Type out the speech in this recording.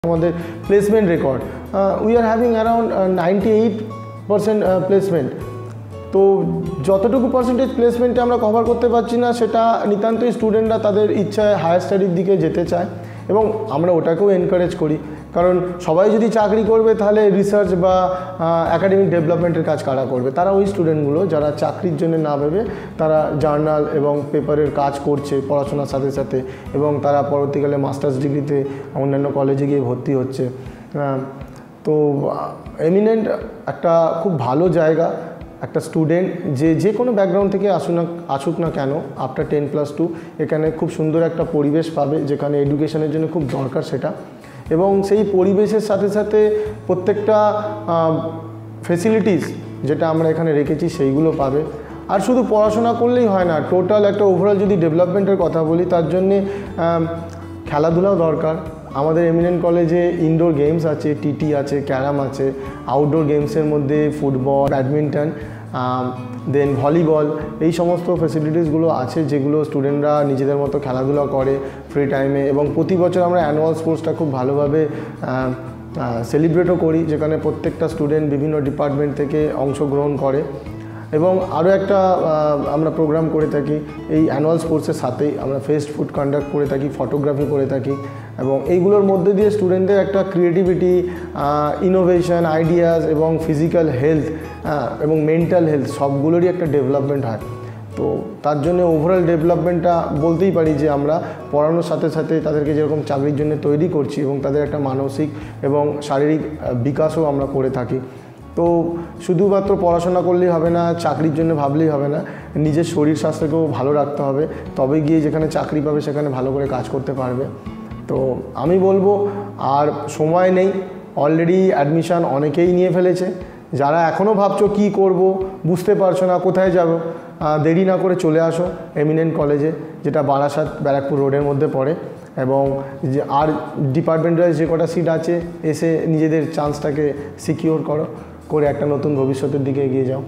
আমাদের placement record we are having around 98% placement. তো যতটুকু পার্সেন্টেজ প্লেসমেন্টে আমরা কভার করতে পারছি না, সেটা নিতান্তই স্টুডেন্টরা তাদের ইচ্ছায় হায়ার স্টাডির দিকে যেতে চায় এবং আমরা ওটাকেও এনকারেজ করি। কারণ সবাই যদি চাকরি করবে তাহলে রিসার্চ বা অ্যাকাডেমিক ডেভেলপমেন্টের কাজ কারা করবে? তারা ওই স্টুডেন্টগুলো যারা চাকরির জন্য না ভেবে তারা জার্নাল এবং পেপারের কাজ করছে পড়াশোনার সাথে সাথে, এবং তারা পরবর্তীকালে মাস্টার্স ডিগ্রিতে অন্যান্য কলেজে গিয়ে ভর্তি হচ্ছে। তো এমিনেন্ট একটা খুব ভালো জায়গা। একটা স্টুডেন্ট যে কোনো ব্যাকগ্রাউন্ড থেকে আসুক না কেন, আফটার 10+2 এখানে খুব সুন্দর একটা পরিবেশ পাবে, যেখানে এডুকেশনের জন্য খুব দরকার সেটা। এবং সেই পরিবেশের সাথে সাথে প্রত্যেকটা ফেসিলিটিস যেটা আমরা এখানে রেখেছি সেইগুলো পাবে। আর শুধু পড়াশোনা করলেই হয় না, টোটাল একটা ওভারঅল যদি ডেভেলপমেন্টের কথা বলি, তার জন্যে খেলাধুলাও দরকার। আমাদের এমিনেন্ট কলেজে ইনডোর গেমস আছে, টিটি আছে, ক্যারাম আছে। আউটডোর গেমসের মধ্যে ফুটবল, ব্যাডমিন্টন, দেন ভলিবল, এই সমস্ত ফেসিলিটিসগুলো আছে যেগুলো স্টুডেন্টরা নিজেদের মতো খেলাধুলা করে ফ্রি টাইমে। এবং প্রতি বছর আমরা অ্যানুয়াল স্পোর্টসটা খুব ভালোভাবে সেলিব্রেটও করি, যেখানে প্রত্যেকটা স্টুডেন্ট বিভিন্ন ডিপার্টমেন্ট থেকে অংশগ্রহণ করে। এবং আরও একটা আমরা প্রোগ্রাম করে থাকি এই অ্যানুয়াল স্পোর্টসের সাথেই, আমরা ফেস্ট ফুড কন্ডাক্ট করে থাকি, ফটোগ্রাফি করে থাকি। এবং এইগুলোর মধ্যে দিয়ে স্টুডেন্টদের একটা ক্রিয়েটিভিটি, ইনোভেশন, আইডিয়াস এবং ফিজিক্যাল হেলথ এবং মেন্টাল হেলথ সবগুলোরই একটা ডেভেলপমেন্ট হয়। তো তার জন্য ওভারঅল ডেভেলপমেন্টটা বলতেই পারি যে আমরা পড়ানোর সাথে সাথে তাদেরকে যেরকম চাকরির জন্য তৈরি করছি, এবং তাদের একটা মানসিক এবং শারীরিক বিকাশও আমরা করে থাকি। তো শুধুমাত্র পড়াশোনা করলেই হবে না, চাকরির জন্য ভাবলেই হবে না, নিজের শরীর স্বাস্থ্যকেও ভালো রাখতে হবে, তবে গিয়ে যেখানে চাকরি পাবে সেখানে ভালো করে কাজ করতে পারবে। তো আমি বলবো আর সময় নেই, অলরেডি অ্যাডমিশান অনেকেই নিয়ে ফেলেছে। যারা এখনও ভাবছো কী করব, বুঝতে পারছো না কোথায় যাব, দেরি না করে চলে আসো এমিনেন্ট কলেজে, যেটা বারাসাত ব্যারাকপুর রোডের মধ্যে পড়ে। এবং যে আর ডিপার্টমেন্ট ওয়াইজ যে কটা সিট আছে, এসে নিজেদের চান্সটাকে সিকিওর করে একটা নতুন ভবিষ্যতের দিকে এগিয়ে যাও।